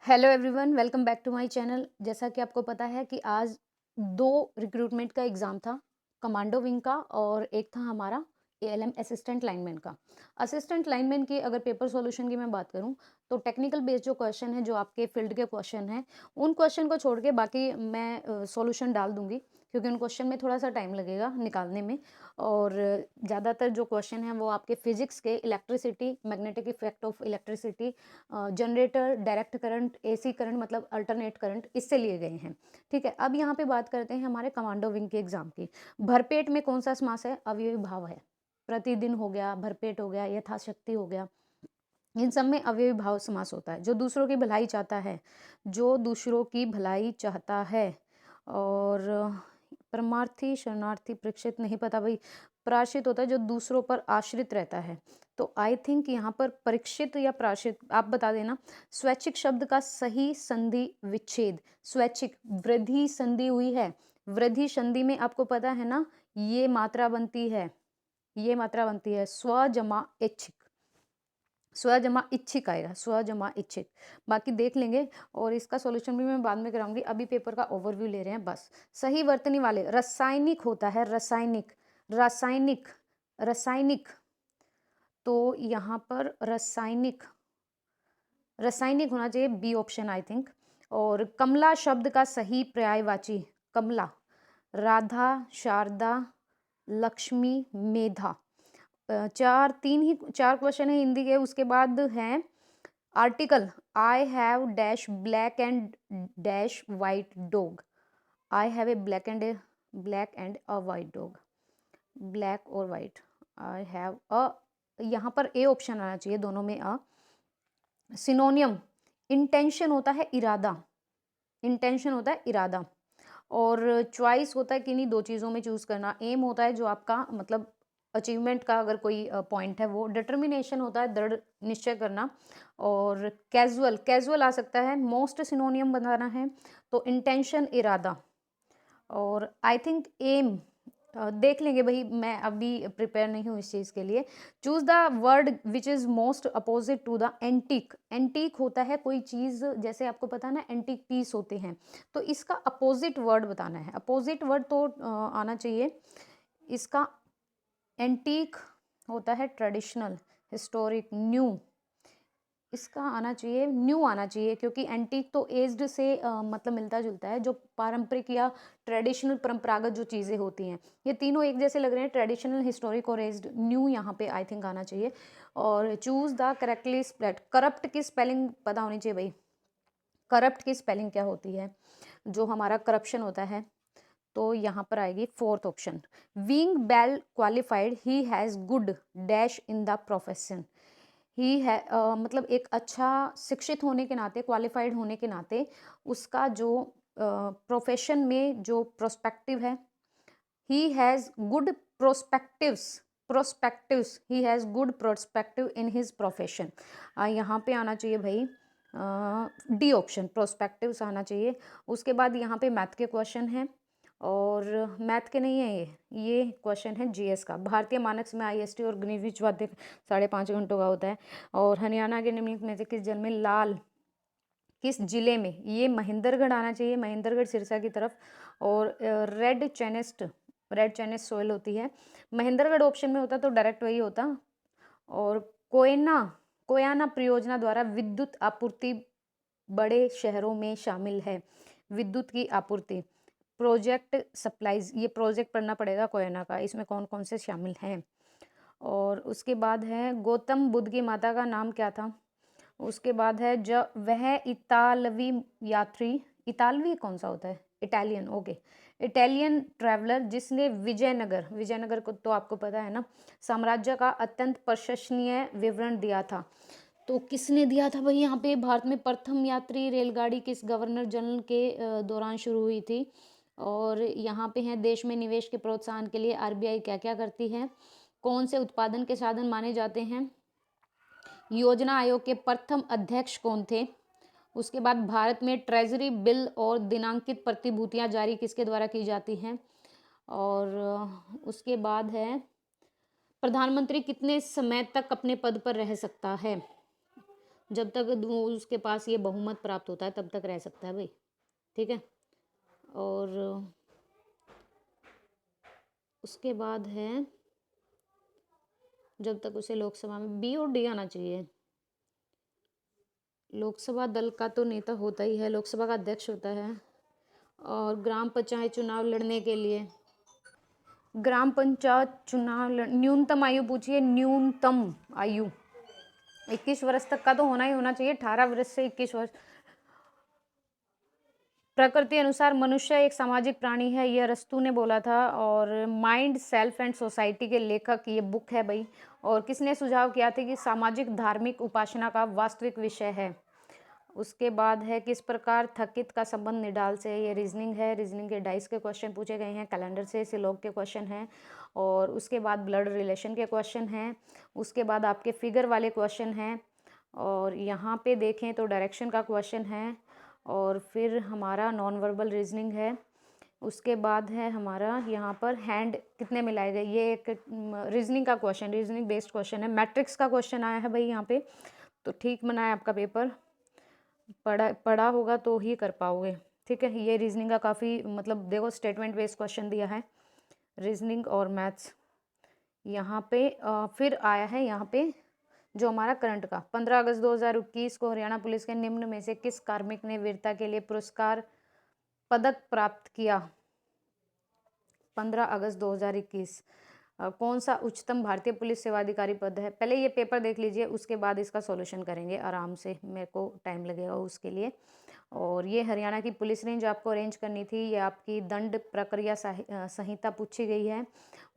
Hello everyone, welcome back to my channel. जैसा कि आपको पता है कि आज 2 रिक्रूटमेंट का एग्ज़ाम था, कमांडो विंग का और एक था हमारा एएलएम असिस्टेंट लाइनमैन का। असिस्टेंट लाइनमैन की अगर पेपर सॉल्यूशन की मैं बात करूँ, तो टेक्निकल बेस्ड जो क्वेश्चन है, जो आपके फील्ड के क्वेश्चन हैं, उन क्वेश्चन को छोड़ के बाकी मैं सॉल्यूशन डाल दूँगी, क्योंकि उन क्वेश्चन में थोड़ा-सा टाइम लगेगा निकालने में। और ज़्यादातर जो क्वेश्चन हैं, वो आपके फिज़िक्स के, electricity, magnetic effect of electricity, generator, direct current, AC current मतलब अल्टरनेट करंट, इससे लिए गए हैं। ठीक है, अब यहाँ पे बात करते हैं हमारे कमांडो विंग के एग्जाम की। भरपेट में कौन सा समास है? अवयवी भाव है। प्रतिदिन हो गया, भरपेट हो गया, यथाशक्ति हो गया, इन सब में अवयवी भाव समास होता है। जो दूसरों की भलाई चाहता है, जो दूसरों की भलाई चाहता है। और परमार्थी, शरणार्थी, प्रेक्षित नहीं पता भाई। प्राश्रित होता है जो दूसरों पर आश्रित रहता है। तो आई थिंक यहाँ पर परीक्षित या प्राश्रित आप बता देना। स्वैच्छिक शब्द का सही संधि विच्छेद। स्वैच्छिक, वृद्धि संधि हुई है। वृद्धि संधि में आपको पता है ना, ये मात्रा बनती है, ये मात्रा बनती है स्व जमा इच्छिक। स्व जमा इच्छिक आएगा, स्व जमा इच्छिक। बाकी देख लेंगे और इसका सॉल्यूशन भी मैं बाद में कराऊंगी। अभी पेपर का ओवरव्यू ले रहे हैं बस। सही वर्तनी वाले, रासायनिक होता है, रासायनिक, रासायनिक, रासायनिक। तो यहाँ पर रासायनिक, रासायनिक होना चाहिए, बी ऑप्शन आई थिंक। और कमला शब्द का सही पर्यायवाची, कमला, राधा, शारदा, लक्ष्मी, मेधा। चार क्वेश्चन है हिंदी के। उसके बाद हैं article. I have dash black and dash white dog. I have a black and a white dog. Black और वाइट। आई हैव अ, यहाँ पर ए ऑप्शन आना चाहिए, दोनों में अ। सिनोनियम, इंटेंशन होता है इरादा, इंटेंशन होता है इरादा। और चॉइस होता है किन्हीं दो चीज़ों में चूज़ करना। एम होता है जो आपका मतलब अचीवमेंट का अगर कोई पॉइंट है वो। डिटर्मिनेशन होता है दृढ़ निश्चय करना। और कैजुअल, कैजुअल आ सकता है। मोस्ट सिनोनियम बनाना है तो इंटेंशन, इरादा। और आई थिंक एम, देख लेंगे भाई, मैं अभी प्रिपेयर नहीं हूँ इस चीज़ के लिए। Choose the word which is most opposite to the antique. Antique होता है कोई चीज़, जैसे आपको पता है ना एंटीक पीस होते हैं, तो इसका अपोजिट वर्ड बताना है। अपोजिट वर्ड तो आना चाहिए इसका। एंटीक होता है ट्रेडिशनल, हिस्टोरिक, न्यू। इसका आना चाहिए न्यू आना चाहिए, क्योंकि एंटीक तो एज्ड से मतलब मिलता जुलता है, जो पारंपरिक या ट्रेडिशनल परंपरागत जो चीज़ें होती हैं, ये तीनों एक जैसे लग रहे हैं। ट्रेडिशनल, हिस्टोरिक और एज्ड, न्यू यहाँ पे आई थिंक आना चाहिए। और choose the correctly spread. Corrupt की स्पेलिंग पता होनी चाहिए भाई। करप्ट की स्पेलिंग क्या होती है, जो हमारा करप्शन होता है। तो यहाँ पर आएगी fourth option. Being well qualified he has good dash in the profession. ही है मतलब एक अच्छा शिक्षित होने के नाते, क्वालिफाइड होने के नाते, उसका जो प्रोफेशन में जो प्रोस्पेक्टिव है, ही has good prospectives. Prospectives, he has good prospective in his profession. यहाँ पे आना चाहिए भाई डी ऑप्शन, प्रोस्पेक्टिव्स आना चाहिए। उसके बाद यहाँ पे मैथ के क्वेश्चन हैं, और मैथ के नहीं है ये क्वेश्चन है जीएस का। भारतीय मानक में आईएसटी और ग्रीनविच वाद्य 5.5 घंटों का होता है। और हरियाणा के निम्नलिखित में से किस जल में लाल, किस जिले में? ये महेंद्रगढ़ आना चाहिए, महेंद्रगढ़ सिरसा की तरफ। और रेड चेनेस्ट, रेड चेनेस्ट सोयल होती है। महेंद्रगढ़ ऑप्शन में होता तो डायरेक्ट वही होता। और कोयना, कोयना परियोजना द्वारा विद्युत आपूर्ति बड़े शहरों में शामिल है। विद्युत की आपूर्ति, प्रोजेक्ट सप्लाईज, ये प्रोजेक्ट पढ़ना पड़ेगा कोयना का, इसमें कौन कौन से शामिल हैं। और उसके बाद है गौतम बुद्ध की माता का नाम क्या था। उसके बाद है जब वह इतालवी यात्री, इतालवी कौन सा होता है? Italian, okay. इटालियन ट्रैवलर जिसने विजयनगर, विजयनगर को तो आपको पता है ना, साम्राज्य का अत्यंत प्रशंसनीय विवरण दिया था। तो किसने दिया था भाई? यहाँ पे भारत में प्रथम यात्री रेलगाड़ी किस गवर्नर जनरल के दौरान शुरू हुई थी। और यहाँ पे हैं देश में निवेश के प्रोत्साहन के लिए आरबीआई क्या क्या करती है। कौन से उत्पादन के साधन माने जाते हैं। योजना आयोग के प्रथम अध्यक्ष कौन थे। उसके बाद भारत में ट्रेजरी बिल और दिनांकित प्रतिभूतियां जारी किसके द्वारा की जाती हैं। और उसके बाद है प्रधानमंत्री कितने समय तक अपने पद पर रह सकता है। जब तक उसके पास ये बहुमत प्राप्त होता है तब तक रह सकता है भाई, ठीक है। और उसके बाद है जब तक उसे लोकसभा में बी और डी आना चाहिए। लोकसभा दल का तो नेता होता ही है, लोकसभा का अध्यक्ष होता है। और ग्राम पंचायत चुनाव लड़ने के लिए ग्राम पंचायत चुनाव न्यूनतम आयु पूछिए, न्यूनतम आयु 21 वर्ष तक का तो होना ही होना चाहिए, 18 वर्ष से 21 वर्ष। प्रकृति अनुसार मनुष्य एक सामाजिक प्राणी है, यह अरस्तू ने बोला था। और माइंड सेल्फ एंड सोसाइटी के लेखक, ये बुक है भाई। और किसने सुझाव किया था कि सामाजिक धार्मिक उपासना का वास्तविक विषय है। उसके बाद है किस प्रकार थकित का संबंध निडाल से, ये रीजनिंग है। रीजनिंग के डाइस के क्वेश्चन पूछे गए हैं, कैलेंडर से सिलोग के क्वेश्चन हैं। और उसके बाद ब्लड रिलेशन के क्वेश्चन हैं। उसके बाद आपके फिगर वाले क्वेश्चन हैं। और यहाँ पे देखें तो डायरेक्शन का क्वेश्चन है। और फिर हमारा नॉन वर्बल रीजनिंग है। उसके बाद है हमारा यहाँ पर हैंड कितने मिलाए गए, ये एक रीजनिंग का क्वेश्चन, रीजनिंग बेस्ड क्वेश्चन है। मैट्रिक्स का क्वेश्चन आया है भाई यहाँ पे, तो ठीक बना है आपका पेपर। पढ़ा होगा तो ही कर पाओगे, ठीक है। ये रीजनिंग का काफ़ी मतलब देखो स्टेटमेंट बेस्ड क्वेश्चन दिया है, रीजनिंग और मैथ्स। यहाँ पे फिर आया है यहाँ पे जो हमारा करंट का 15 अगस्त 2021 को हरियाणा पुलिस के निम्न में से किस कार्मिक ने वीरता के लिए पुरस्कार पदक प्राप्त किया। 15 अगस्त 2021 कौन सा उच्चतम भारतीय पुलिस सेवाधिकारी पद है। पहले ये पेपर देख लीजिए, उसके बाद इसका सॉल्यूशन करेंगे आराम से, मेरे को टाइम लगेगा उसके लिए। और ये हरियाणा की पुलिस रेंज आपको अरेंज करनी थी। ये आपकी दंड प्रक्रिया संहिता पूछी गई है।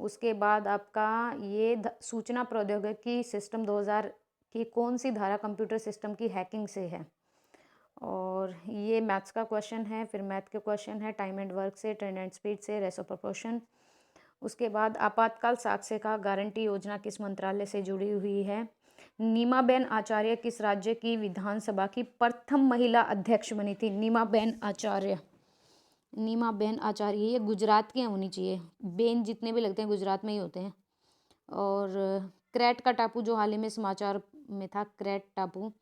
उसके बाद आपका ये सूचना प्रौद्योगिकी सिस्टम 2000 की कौन सी धारा कंप्यूटर सिस्टम की हैकिंग से है। और ये मैथ्स का क्वेश्चन है। फिर मैथ के क्वेश्चन है टाइम एंड वर्क से, ट्रेंड एंड स्पीड से, रेशो प्रोपोर्शन। उसके बाद आपातकाल साक्ष्य का गारंटी योजना किस मंत्रालय से जुड़ी हुई है। नीमाबेन आचार्य किस राज्य की विधानसभा की प्रथम महिला अध्यक्ष बनी थी। नीमाबेन आचार्य, नीमाबेन आचार्य ये गुजरात की होनी चाहिए, बेन जितने भी लगते हैं गुजरात में ही होते हैं। और क्रेट का टापू जो हाल ही में समाचार में था, क्रेट टापू।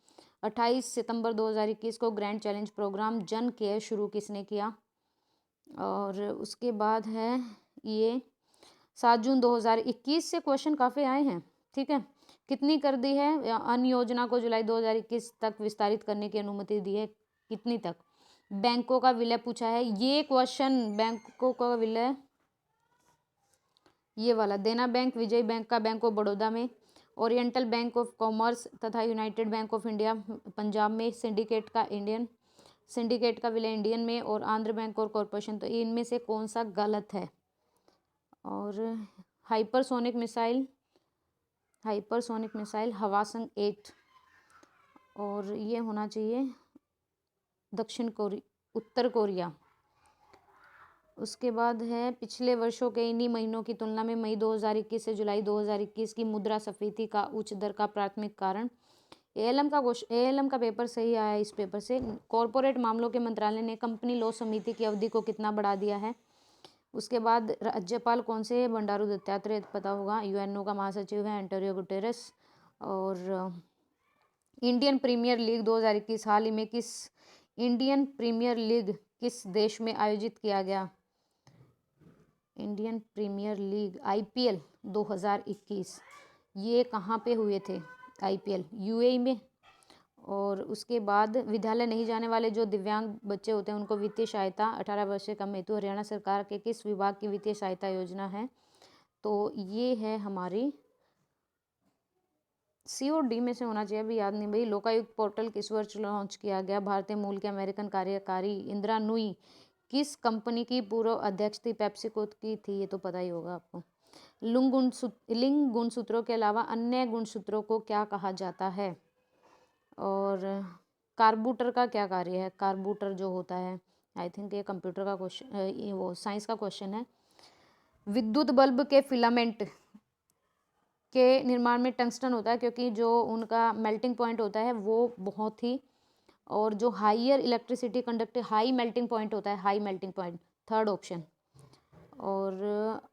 28 सितंबर 2021 को ग्रैंड चैलेंज प्रोग्राम जन केयर शुरू किसने किया। और उसके बाद है ये 7 जून 2021 से क्वेश्चन काफ़ी आए हैं, ठीक है। कितनी कर दी है अन्य योजना को जुलाई 2021 तक विस्तारित करने की अनुमति दी है, कितनी तक। बैंकों का विलय पूछा है, ये क्वेश्चन बैंकों का विलय ये वाला, देना बैंक विजय बैंक का बैंक ऑफ बड़ौदा में, ओरिएंटल बैंक ऑफ कॉमर्स तथा United bank of India Punjab में, सिंडिकेट का विलय इंडियन में, और आंध्र बैंक और कॉरपोरेशन। तो इनमें से कौन सा गलत है। और हाइपरसोनिक मिसाइल हवासंग 8, और ये होना चाहिए उत्तर कोरिया। उसके बाद है पिछले वर्षों के इन्हीं महीनों की तुलना में मई 2021 से जुलाई 2021 की मुद्रास्फीति का उच्च दर का प्राथमिक कारण। एएलएम का पेपर सही आया इस पेपर से। कॉरपोरेट मामलों के मंत्रालय ने कंपनी लॉ समिति की अवधि को कितना बढ़ा दिया है। उसके बाद राज्यपाल कौन से, बंडारू दत्तात्रेय पता होगा, यूएनओ का महासचिव है एंटोनियो गुटेरेस। और इंडियन प्रीमियर लीग 2021 हाल ही में इंडियन प्रीमियर लीग किस देश में आयोजित किया गया। इंडियन प्रीमियर लीग आईपीएल 2021 ये कहाँ पे हुए थे, आईपीएल यूएई में। और उसके बाद विद्यालय नहीं जाने वाले जो दिव्यांग बच्चे होते हैं उनको वित्तीय सहायता 18 वर्ष से कम हेतु हरियाणा सरकार के किस विभाग की वित्तीय सहायता योजना है। तो ये है हमारी सी और डी में से होना चाहिए, अभी याद नहीं भाई। लोकायुक्त पोर्टल किस वर्ष लॉन्च किया गया। भारतीय मूल के अमेरिकन कार्यकारी इंदिरा नुई किस कंपनी की पूर्व अध्यक्ष थी, पेप्सिको की थी, ये तो पता ही होगा आपको। लिंग गुणसूत्रों के अलावा अन्य गुणसूत्रों को क्या कहा जाता है। और कार्बूटर का क्या कार्य है। कार्बूटर जो होता है, आई थिंक ये कंप्यूटर का क्वेश्चन, वो साइंस का क्वेश्चन है। विद्युत बल्ब के फिलामेंट के निर्माण में टंगस्टन होता है, क्योंकि जो उनका मेल्टिंग पॉइंट होता है वो बहुत ही, और जो higher electricity conductive high melting point होता है, high melting point, third option. और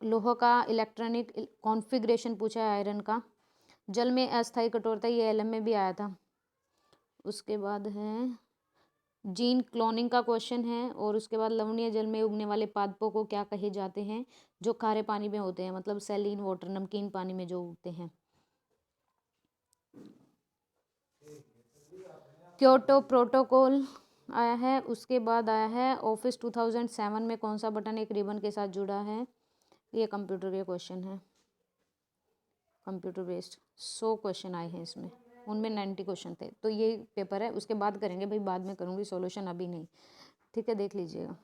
लोहा का इलेक्ट्रॉनिक कॉन्फ़िगरेशन पूछा है आयरन का। जल में अस्थायी कठोरता, ये एलएम में भी आया था। उसके बाद है जीन क्लोनिंग का क्वेश्चन है। और उसके बाद लवणीय जल में उगने वाले पादपों को क्या कहे जाते हैं, जो खारे पानी में होते हैं, मतलब सैलीन वाटर, नमकीन पानी में जो उगते हैं। क्योटो प्रोटोकॉल आया है। उसके बाद आया है ऑफिस 2007 में कौन सा बटन एक रिबन के साथ जुड़ा है। ये कंप्यूटर के क्वेश्चन है, कंप्यूटर बेस्ड 100 क्वेश्चन आए हैं इसमें, उनमें 90 क्वेश्चन थे। तो ये पेपर है, उसके बाद करेंगे भाई, बाद में करूँगी सॉल्यूशन, अभी नहीं, ठीक है, देख लीजिएगा।